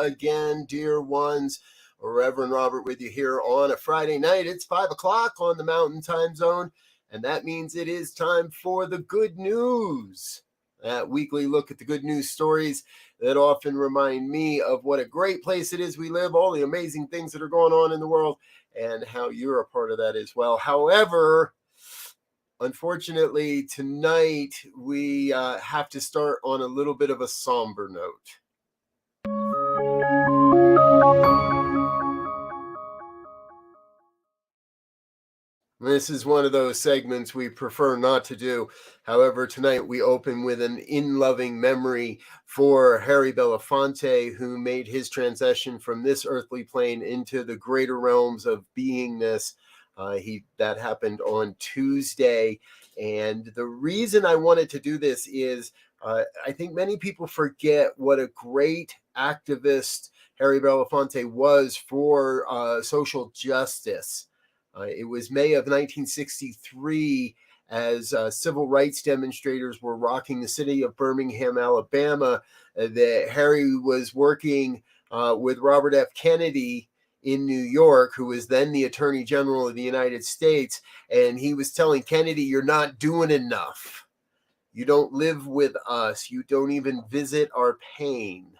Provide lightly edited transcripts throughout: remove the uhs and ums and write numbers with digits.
again, dear ones. Reverend Robert with you here on a Friday night. It's 5 o'clock on the Mountain Time Zone, and that means it is time for the good news. That weekly look at the good news stories that often remind me of what a great place it is we live, all the amazing things that are going on in the world, and how you're a part of that as well. However, unfortunately, tonight we have to start on a little bit of a somber note. This is one of those segments we prefer not to do. However, tonight we open with an in-loving memory for Harry Belafonte, who made his transition from this earthly plane into the greater realms of beingness. That happened on Tuesday. And the reason I wanted to do this is I think many people forget what a great activist Harry Belafonte was for social justice. It was May of 1963 as civil rights demonstrators were rocking the city of Birmingham, Alabama, that Harry was working with Robert F. Kennedy in New York, who was then the Attorney General of the United States. And he was telling Kennedy, "You're not doing enough. You don't live with us. You don't even visit our pain."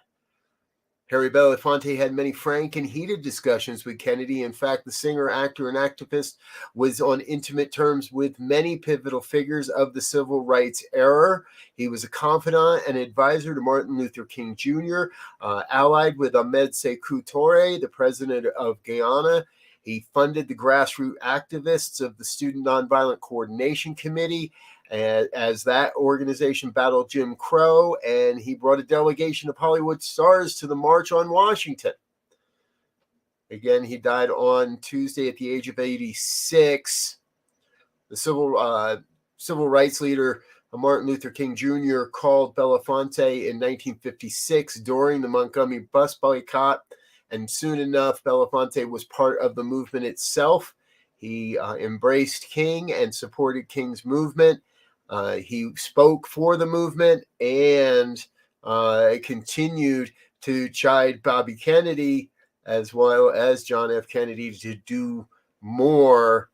Harry Belafonte had many frank and heated discussions with Kennedy. In fact, the singer, actor, and activist was on intimate terms with many pivotal figures of the civil rights era. He was a confidant and advisor to Martin Luther King Jr., allied with Ahmed Sekou Touré, the president of Guyana. He funded the grassroots activists of the Student Nonviolent Coordination Committee as that organization battled Jim Crow, and he brought a delegation of Hollywood stars to the March on Washington. Again, he died on Tuesday at the age of 86. The civil rights leader, Martin Luther King Jr., called Belafonte in 1956 during the Montgomery bus boycott, and soon enough, Belafonte was part of the movement itself. He embraced King and supported King's movement. He spoke for the movement and continued to chide Bobby Kennedy as well as John F. Kennedy to do more.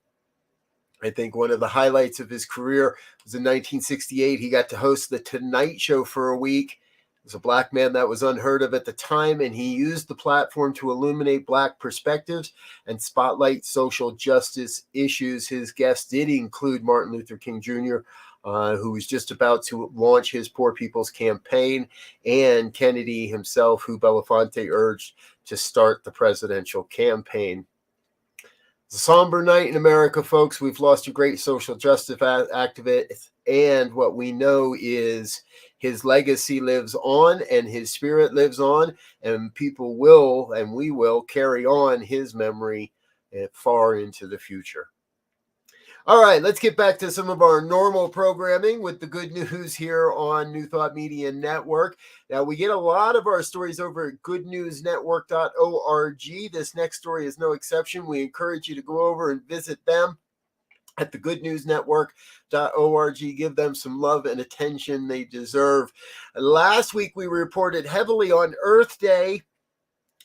I think one of the highlights of his career was in 1968. He got to host The Tonight Show for a week. As a black man, that was unheard of at the time, and he used the platform to illuminate black perspectives and spotlight social justice issues. His guests did include Martin Luther King Jr., who was just about to launch his Poor People's Campaign, and Kennedy himself, who Belafonte urged to start the presidential campaign. It's a somber night in America, folks. We've lost a great social justice activist, and what we know is his legacy lives on and his spirit lives on, and people will, and we will, carry on his memory far into the future. All right, let's get back to some of our normal programming with the good news here on New Thought Media Network. Now, we get a lot of our stories over at goodnewsnetwork.org. This next story is no exception. We encourage you to go over and visit them at the goodnewsnetwork.org. Give them some love and attention they deserve. Last week, we reported heavily on Earth Day.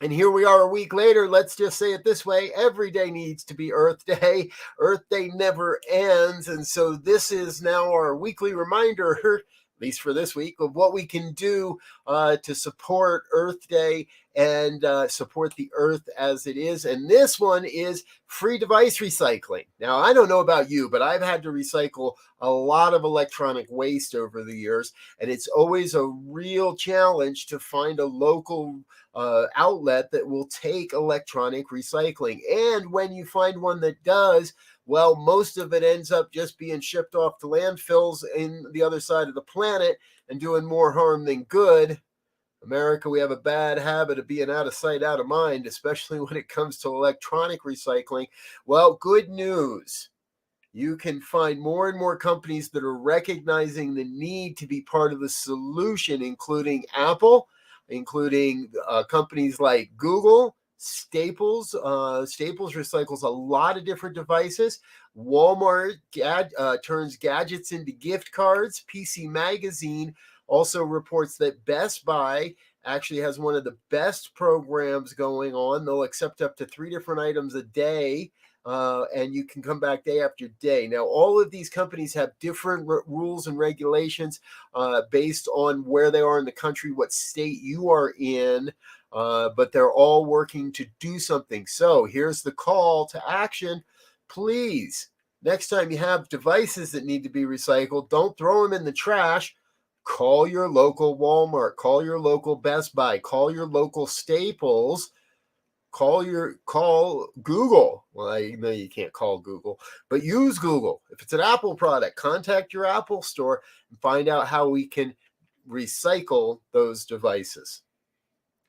And here we are a week later. Let's just say it this way. Every day needs to be Earth Day. Earth Day never ends. And so this is now our weekly reminder, at least for this week, of what we can do to support Earth Day and support the Earth as it is. And this one is free device recycling. Now, I don't know about you, but I've had to recycle a lot of electronic waste over the years. And it's always a real challenge to find a local outlet that will take electronic recycling. And when you find one that does, well, most of it ends up just being shipped off to landfills in the other side of the planet and doing more harm than good. America, we have a bad habit of being out of sight, out of mind, especially when it comes to electronic recycling. Well, good news. You can find more and more companies that are recognizing the need to be part of the solution, including Apple, including companies like Google, Staples. Staples recycles a lot of different devices. Walmart turns gadgets into gift cards. PC Magazine also reports that Best Buy actually has one of the best programs going on. They'll accept up to 3 different items a day, and you can come back day after day. Now, all of these companies have different rules and regulations based on where they are in the country, what state you are in, but they're all working to do something. So here's the call to action. Please, next time you have devices that need to be recycled, don't throw them in the trash. Call your local Walmart, call your local Best Buy, call your local Staples, call Google. Well, I know you can't call Google, but use Google. If it's an Apple product, contact your Apple store and find out how we can recycle those devices.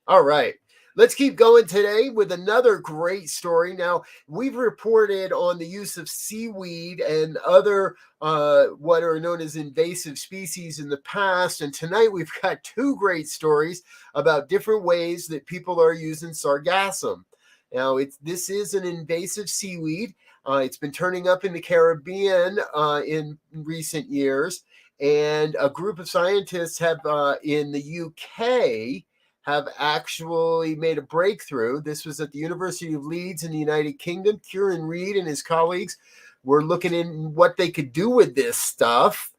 All right. Let's keep going today with another great story. Now, we've reported on the use of seaweed and other what are known as invasive species in the past. And tonight we've got 2 great stories about different ways that people are using sargassum. Now, this is an invasive seaweed. It's been turning up in the Caribbean in recent years. And a group of scientists have in the UK have actually made a breakthrough. This was at the University of Leeds in the United Kingdom. Kieran Reid and his colleagues were looking in what they could do with this stuff.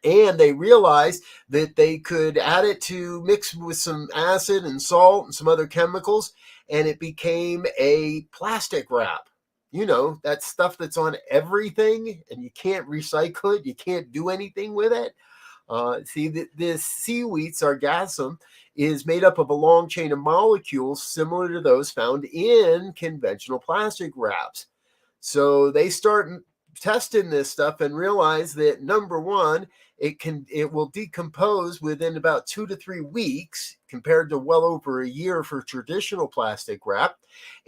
And they realized that they could add it to mix with some acid and salt and some other chemicals, and it became a plastic wrap. You know, that stuff that's on everything and you can't recycle it, you can't do anything with it. This seaweed, sargassum, is made up of a long chain of molecules similar to those found in conventional plastic wraps. So they start testing this stuff and realize that, number one, it will decompose within about 2 to 3 weeks compared to well over a year for traditional plastic wrap,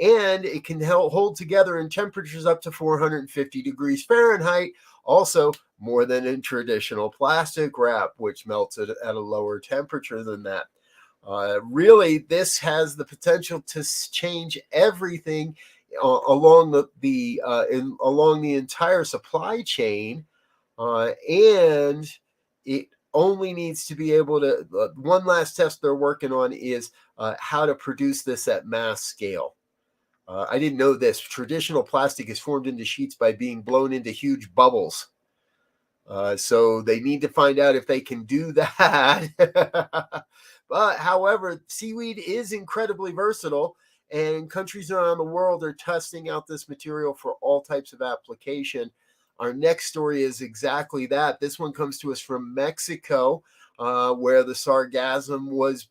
and it can hold together in temperatures up to 450 degrees Fahrenheit, also more than in traditional plastic wrap, which melts at a lower temperature than that. Really, this has the potential to change everything along the entire supply chain, and it only needs to be able to. One last test they're working on is how to produce this at mass scale. I didn't know this. Traditional plastic is formed into sheets by being blown into huge bubbles. So they need to find out if they can do that. But however, seaweed is incredibly versatile, and countries around the world are testing out this material for all types of application. Our next story is exactly that. This one comes to us from Mexico, where the sargassum was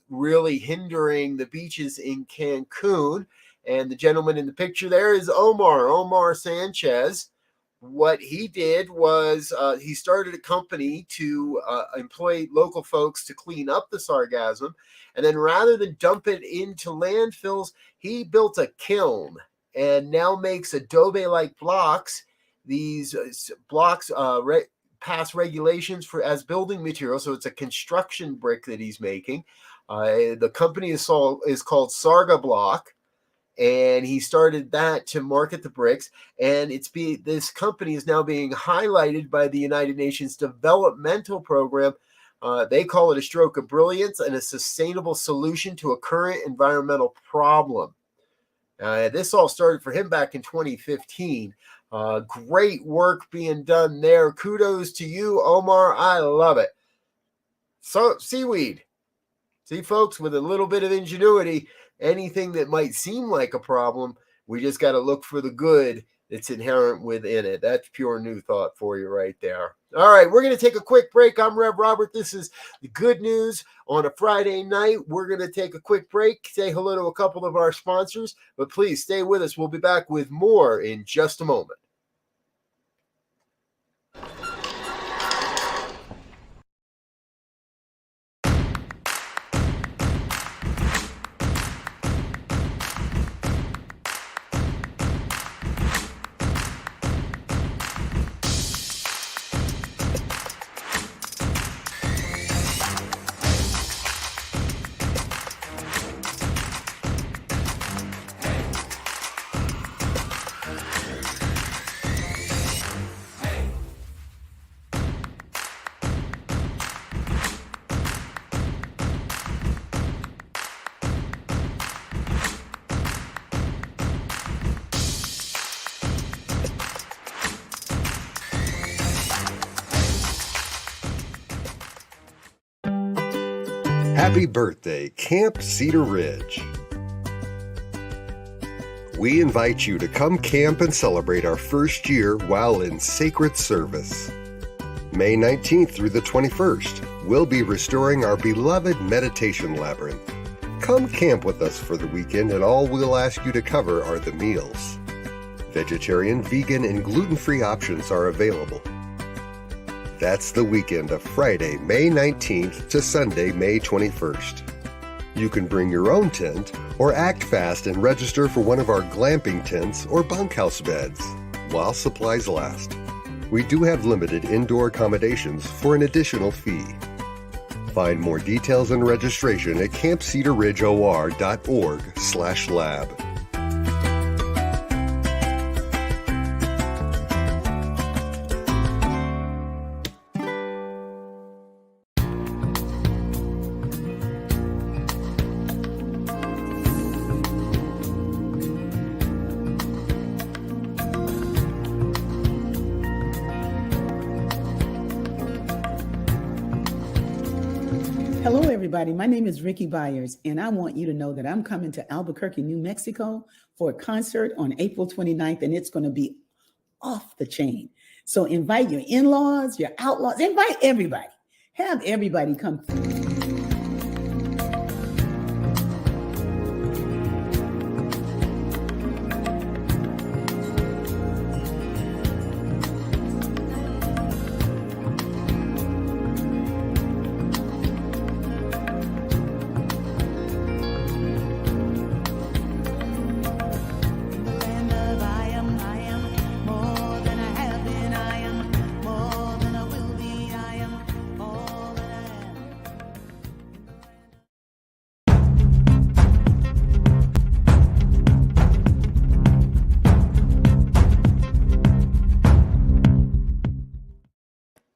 really hindering the beaches in Cancun. And the gentleman in the picture there is Omar Sanchez. What he did was he started a company to employ local folks to clean up the sargassum. And then rather than dump it into landfills, he built a kiln and now makes adobe-like blocks. These blocks pass regulations as building material. So it's a construction brick that he's making. The company is called Sarga Block. And he started that to market the bricks, and this company is now being highlighted by the United Nations Developmental Program. They call it a stroke of brilliance and a sustainable solution to a current environmental problem. This all started for him back in 2015. Great work being done there. Kudos to you, Omar. I love it. So, seaweed. See, folks, with a little bit of ingenuity, anything that might seem like a problem, we just got to look for the good that's inherent within it. That's pure new thought for you right there. All right, we're going to take a quick break. I'm Rev Robert. This is the good news on a Friday night. We're going to take a quick break, say hello to a couple of our sponsors, but please stay with us. We'll be back with more in just a moment. Happy birthday, Camp Cedar Ridge. We invite you to come camp and celebrate our first year while in sacred service. May 19th through the 21st, we'll be restoring our beloved meditation labyrinth. Come camp with us for the weekend, and all we'll ask you to cover are the meals. Vegetarian, vegan, and gluten-free options are available. That's the weekend of Friday, May 19th to Sunday, May 21st. You can bring your own tent or act fast and register for one of our glamping tents or bunkhouse beds while supplies last. We do have limited indoor accommodations for an additional fee. Find more details and registration at campcedarridgeor.org/lab. Hello, everybody. My name is Ricky Byers, and I want you to know that I'm coming to Albuquerque, New Mexico for a concert on April 29th, and it's going to be off the chain. So invite your in-laws, your outlaws, invite everybody. Have everybody come.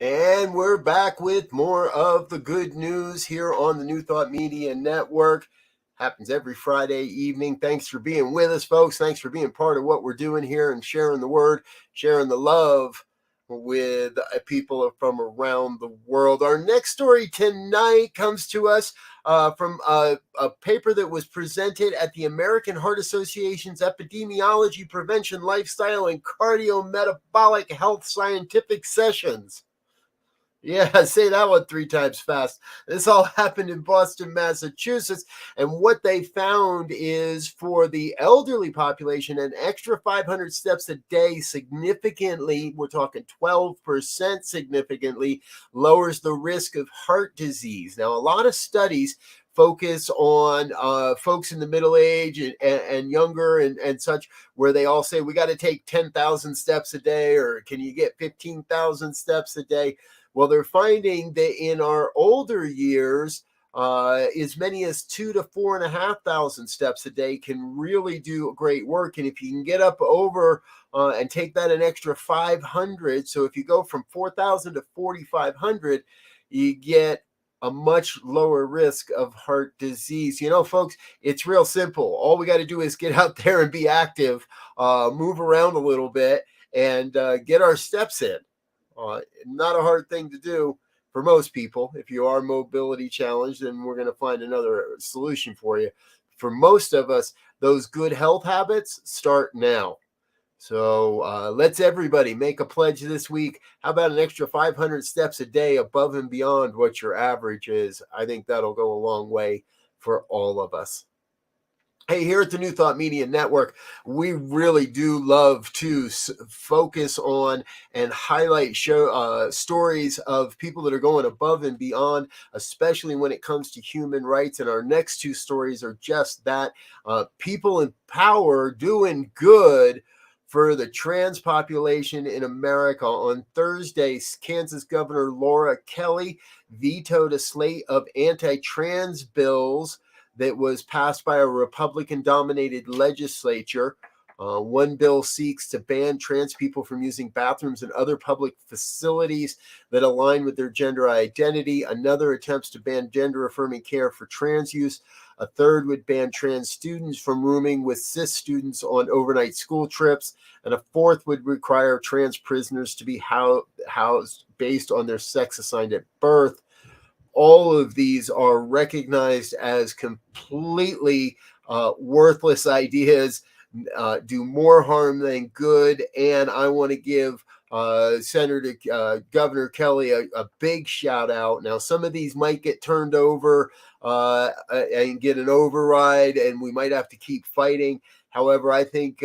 And we're back with more of the good news here on the New Thought Media Network. Happens every Friday evening. Thanks for being with us, folks. Thanks for being part of what we're doing here and sharing the word, sharing the love with people from around the world. Our next story tonight comes to us from a paper that was presented at the American Heart Association's Epidemiology, Prevention, Lifestyle, and Cardiometabolic Health Scientific Sessions. Yeah, say that one 3 times fast. This all happened in Boston, Massachusetts. And what they found is for the elderly population, an extra 500 steps a day significantly, we're talking 12% significantly, lowers the risk of heart disease. Now, a lot of studies focus on folks in the middle age and younger and such, where they all say, we got to take 10,000 steps a day, or can you get 15,000 steps a day? Well, they're finding that in our older years, as many as 2,000 to 4,500 steps a day can really do great work. And if you can get up over and take that an extra 500, so if you go from 4,000 to 4,500, you get a much lower risk of heart disease. You know, folks, it's real simple. All we got to do is get out there and be active, move around a little bit, and get our steps in. Not a hard thing to do for most people. If you are mobility challenged, then we're going to find another solution for you. For most of us, those good health habits start now. So let's everybody make a pledge this week. How about an extra 500 steps a day above and beyond what your average is? I think that'll go a long way for all of us. Hey, here at the New Thought Media Network, we really do love to focus on and highlight stories of people that are going above and beyond, especially when it comes to human rights. And our next 2 stories are just that. People in power doing good for the trans population in America. On Thursday, Kansas Governor Laura Kelly vetoed a slate of anti-trans bills that was passed by a Republican-dominated legislature. One bill seeks to ban trans people from using bathrooms and other public facilities that align with their gender identity. Another attempts to ban gender-affirming care for trans use. A third would ban trans students from rooming with cis students on overnight school trips. And a fourth would require trans prisoners to be housed based on their sex assigned at birth. all of these are recognized as completely worthless ideas, do more harm than good. And I want to give Governor Kelly a big shout out. Now, some of these might get turned over and get an override, and we might have to keep fighting. However, I think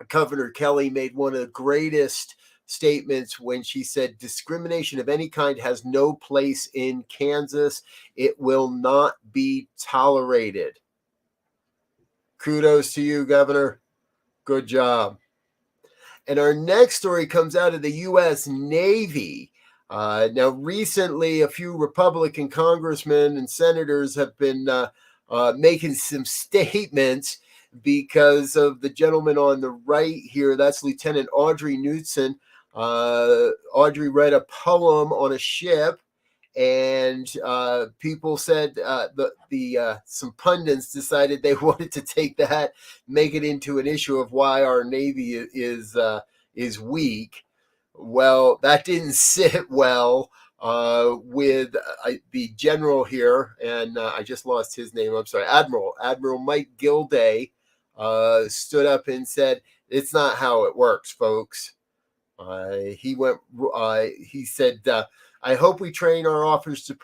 Governor Kelly made one of the greatest statements when she said discrimination of any kind has no place in Kansas. It will not be tolerated. Kudos to you, Governor. Good job. And our next story comes out of the U.S. Navy. Now, recently, a few Republican congressmen and senators have been making some statements because of the gentleman on the right here. That's Lieutenant Audrey Knudsen. Audrey read a poem on a ship, and people said some pundits decided they wanted to take that, make it into an issue of why our Navy is weak. Well, that didn't sit well with the general here, and I just lost his name. I'm sorry, Admiral Mike Gilday stood up and said, "It's not how it works, folks." He said, "I hope we train our officers to."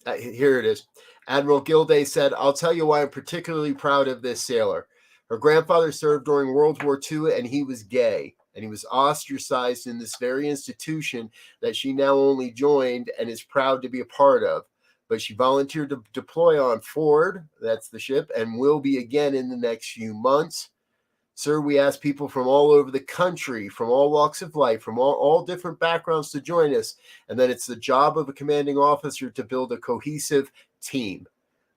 Here it is. Admiral Gilday said, "I'll tell you why I'm particularly proud of this sailor. Her grandfather served during World War II, and he was gay, and he was ostracized in this very institution that she now only joined and is proud to be a part of. But she volunteered to deploy on Ford," that's the ship, "and will be again in the next few months. Sir, we ask people from all over the country, from all walks of life, from all different backgrounds to join us, and then it's the job of a commanding officer to build a cohesive team.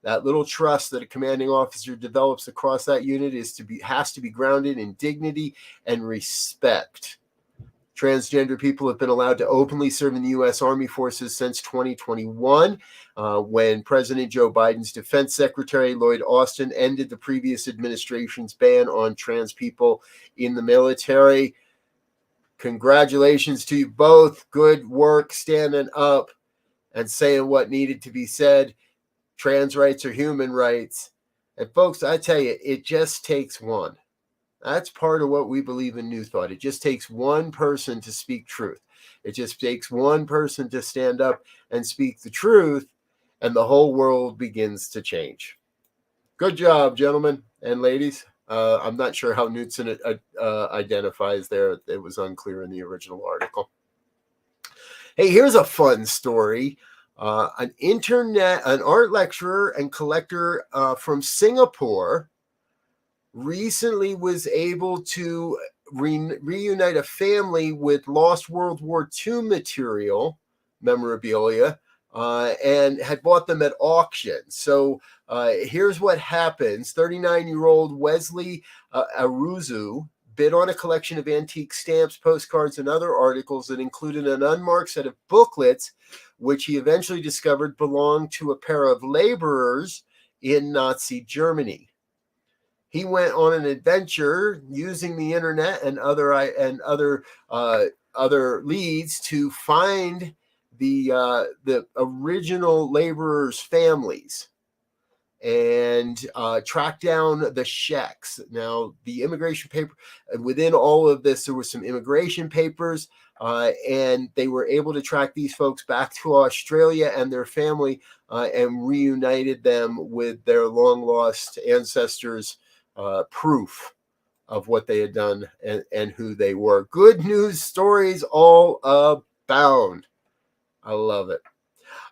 That little trust that a commanding officer develops across that unit has to be grounded in dignity and respect. Transgender people have been allowed to openly serve in the U.S. Army forces since 2021, when President Joe Biden's Defense Secretary Lloyd Austin ended the previous administration's ban on trans people in the military. Congratulations to you both. Good work standing up and saying what needed to be said. Trans rights are human rights. And folks, I tell you, it just takes one. That's part of what we believe in New Thought. It just takes one person to speak truth. It just takes one person to stand up and speak the truth, and the whole world begins to change. Good job, gentlemen and ladies. I'm not sure how Knudsen identifies there. It was unclear in the original article. Hey, here's a fun story. An art lecturer and collector from Singapore recently was able to reunite a family with lost World War II memorabilia, and had bought them at auction. So here's what happens. 39-year-old Wesley Aruzu bid on a collection of antique stamps, postcards, and other articles that included an unmarked set of booklets, which he eventually discovered belonged to a pair of laborers in Nazi Germany. He went on an adventure using the internet and other leads to find the original laborers' families and track down the sheks. Now, the immigration paper, within all of this, there were some immigration papers, and they were able to track these folks back to Australia and their family, and reunited them with their long-lost ancestors' proof of what they had done and who they were. Good news stories all abound. I love it.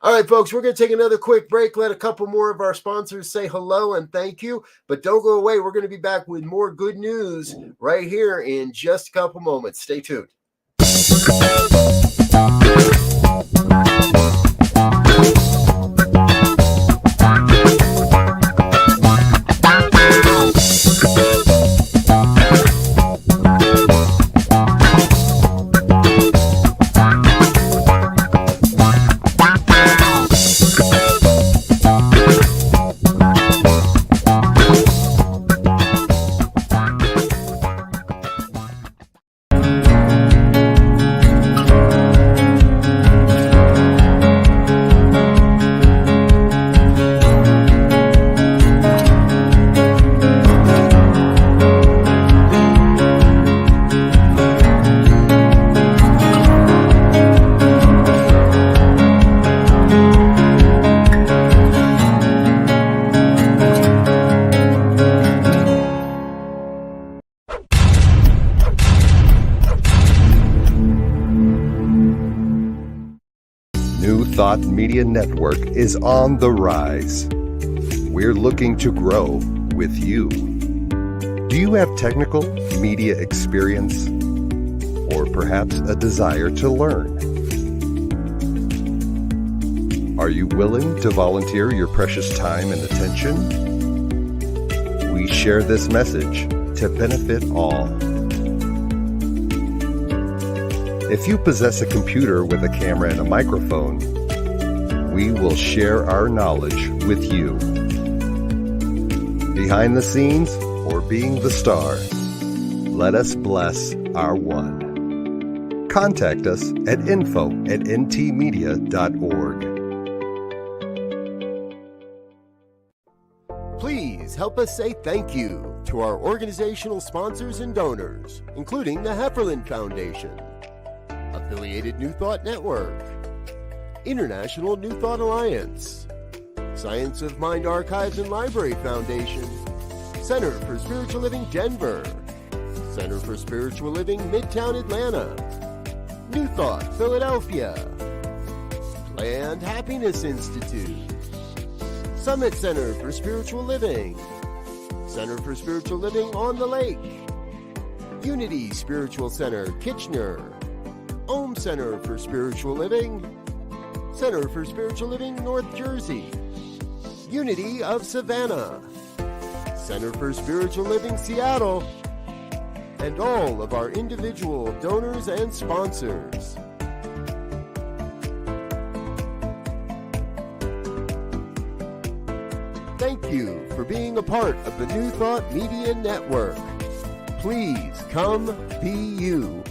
All right, folks, we're going to take another quick break. Let a couple more of our sponsors say hello and thank you. But don't go away. We're going to be back with more good news right here in just a couple moments. Stay tuned. Thought Media Network is on the rise. We're looking to grow with you. Do you have technical media experience or perhaps a desire to learn? Are you willing to volunteer your precious time and attention? We share this message to benefit all. If you possess a computer with a camera and a microphone, we will share our knowledge with you. Behind the scenes or being the star, let us bless our one. Contact us at info@ntmedia.org. Please help us say thank you to our organizational sponsors and donors, including the Hefferland Foundation, Affiliated New Thought Network, International New Thought Alliance, Science of Mind Archives and Library Foundation, Center for Spiritual Living Denver, Center for Spiritual Living Midtown Atlanta, New Thought Philadelphia, Planned Happiness Institute, Summit Center for Spiritual Living, Center for Spiritual Living on the Lake, Unity Spiritual Center Kitchener, Om Center for Spiritual Living, Center for Spiritual Living North Jersey, Unity of Savannah, Center for Spiritual Living Seattle, and all of our individual donors and sponsors. Thank you for being a part of the New Thought Media Network. Please come be you.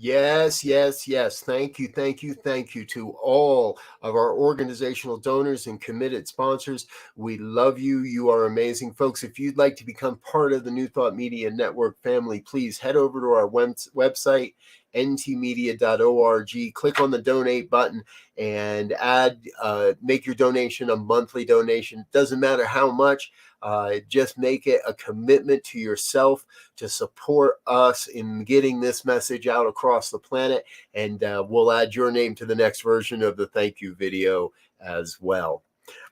Yes, yes, yes. Thank you, thank you, thank you to all of our organizational donors and committed sponsors. We love you. You are amazing, folks. If you'd like to become part of the New Thought Media Network family, please head over to our website, ntmedia.org. Click on the donate button and make your donation a monthly donation. Doesn't matter how much. Just make it a commitment to yourself to support us in getting this message out across the planet, and we'll add your name to the next version of the thank you video as well.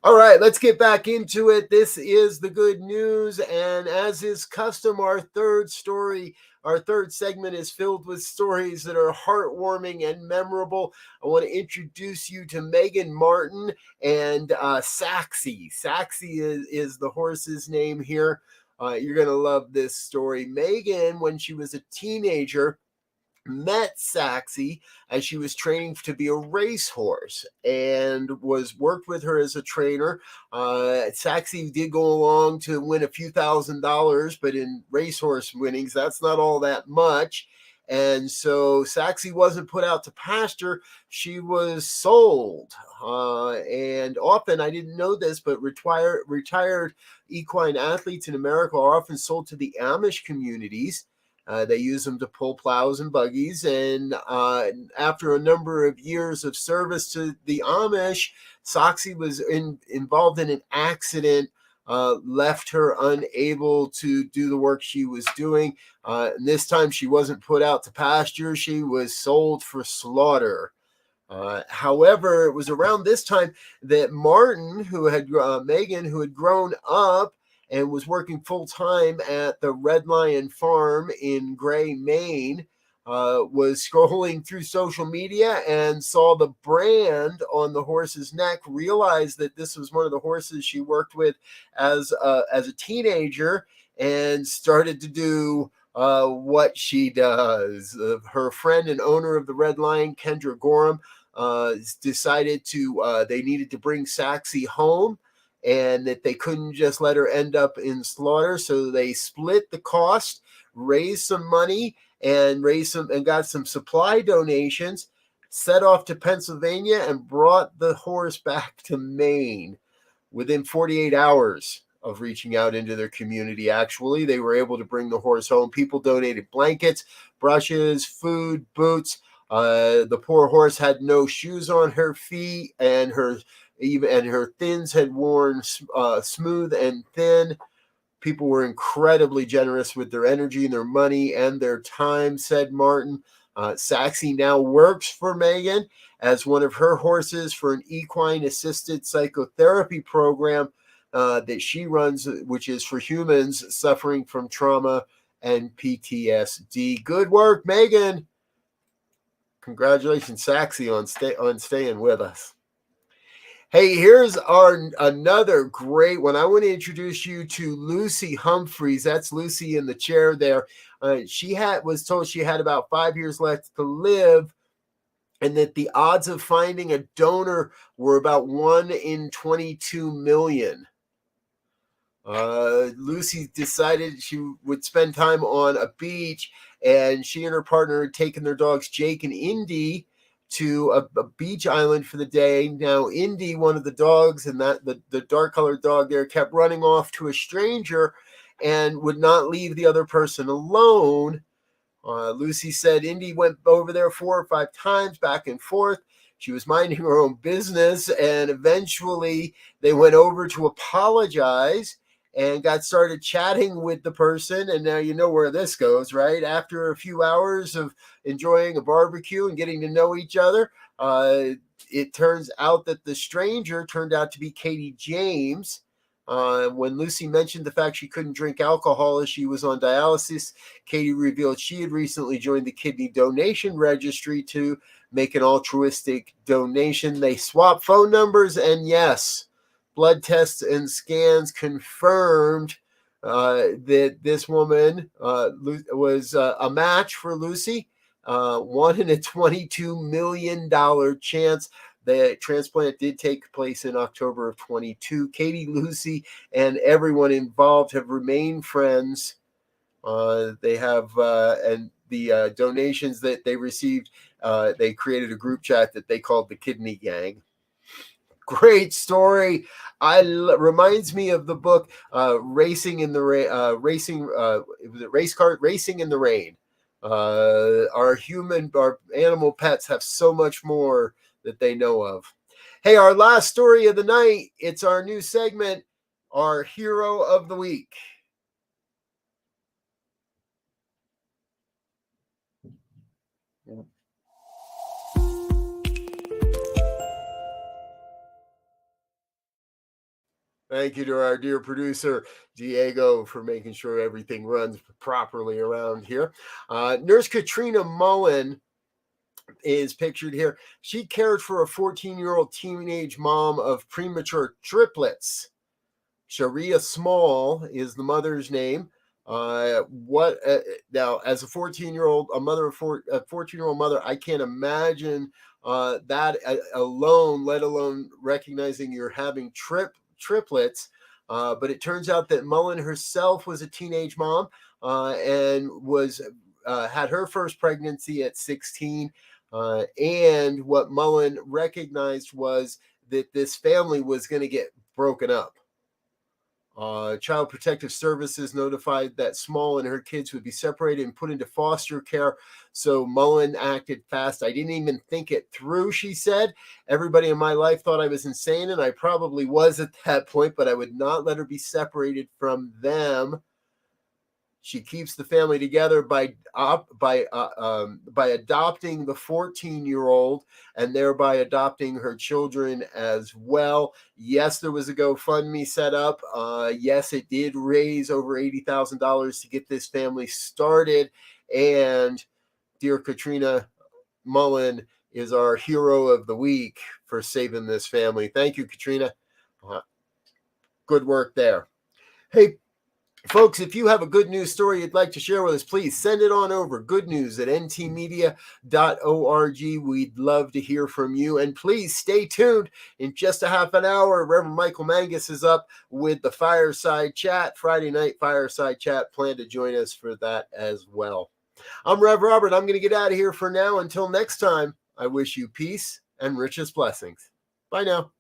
All right, let's get back into it. This is the good news, and as is custom, our third segment is filled with stories that are heartwarming and memorable. I want to introduce you to Megan Martin and Saxy. Saxy is the horse's name here. You're going to love this story. Megan, when she was a teenager, met Saxy as she was training to be a racehorse and worked with her as a trainer. Saxy did go along to win a few $1,000s, but in racehorse winnings, that's not all that much. And so Saxy wasn't put out to pasture. She was sold. And often, I didn't know this, but retired equine athletes in America are often sold to the Amish communities. They use them to pull plows and buggies. And after a number of years of service to the Amish, Saxy was involved in an accident, left her unable to do the work she was doing. And this time she wasn't put out to pasture. She was sold for slaughter. However, it was around this time that Martin, Megan, who had grown up and was working full-time at the Red Lion Farm in Gray, Maine, was scrolling through social media and saw the brand on the horse's neck, realized that this was one of the horses she worked with as a teenager, and started to do what she does. Her friend and owner of the Red Lion, Kendra Gorham, decided they needed to bring Saxy home, and that they couldn't just let her end up in slaughter. So they split the cost, raised some money, and got some supply donations, set off to Pennsylvania, and brought the horse back to Maine within 48 hours of reaching out into their community. Actually, they were able to bring the horse home. People donated blankets, brushes, food, boots. The poor horse had no shoes on her feet, and her thins had worn smooth and thin. People were incredibly generous with their energy and their money and their time, said Martin. Saxy now works for Megan as one of her horses for an equine assisted psychotherapy program that she runs, which is for humans suffering from trauma and PTSD. Good work, Megan. Congratulations, Saxy, on staying with us. Hey, here's another great one. I want to introduce you to Lucy Humphreys. That's Lucy in the chair there. She was told she had about 5 years left to live, and that the odds of finding a donor were about 1 in 22 million. Lucy decided she would spend time on a beach, and she and her partner had taken their dogs Jake and Indy to a beach island for the day. Now, Indy, one of the dogs, and the dark colored dog there, kept running off to a stranger and would not leave the other person alone. Lucy said Indy went over there 4 or 5 times back and forth. She was minding her own business, and eventually they went over to apologize and got started chatting with the person. And now you know where this goes, right? After a few hours of enjoying a barbecue and getting to know each other, it turns out that the stranger turned out to be Katie James. When Lucy mentioned the fact she couldn't drink alcohol as she was on dialysis, Katie revealed she had recently joined the kidney donation registry to make an altruistic donation. They swapped phone numbers, and yes, blood tests and scans confirmed that this woman was a match for Lucy. 1 in a $22 million chance. The transplant did take place in October of 22. Katie, Lucy, and everyone involved have remained friends. They have, and the donations that they received, they created a group chat that they called the Kidney Gang. Great story. Reminds me of the book Racing in the Rain. Racing in the Rain. Our animal pets have so much more that they know of. Hey, our last story of the night. It's our new segment, our Hero of the Week. Thank you to our dear producer, Diego, for making sure everything runs properly around here. Nurse Katrina Mullen is pictured here. She cared for a 14-year-old teenage mom of premature triplets. Sharia Small is the mother's name. Now, as a 14-year-old, a 14-year-old mother, I can't imagine that alone, let alone recognizing you're having triplets. But it turns out that Mullen herself was a teenage mom and had her first pregnancy at 16. And what Mullen recognized was that this family was going to get broken up. Child Protective Services notified that Small and her kids would be separated and put into foster care. So Mullen acted fast. I didn't even think it through, she said. Everybody in my life thought I was insane, and I probably was at that point, but I would not let her be separated from them. She keeps the family together by adopting the 14-year-old and thereby adopting her children as well. Yes, there was a GoFundMe set up. Yes, it did raise over $80,000 to get this family started. And dear Katrina Mullen is our hero of the week for saving this family. Thank you, Katrina. Good work there. Hey, folks, if you have a good news story you'd like to share with us, please send it on over. goodnews@ntmedia.org. We'd love to hear from you. And please stay tuned. In just a half an hour, Reverend Michael Mangus is up with the Fireside Chat, Friday night Fireside Chat. Plan to join us for that as well. I'm Rev Robert. I'm going to get out of here for now. Until next time, I wish you peace and richest blessings. Bye now.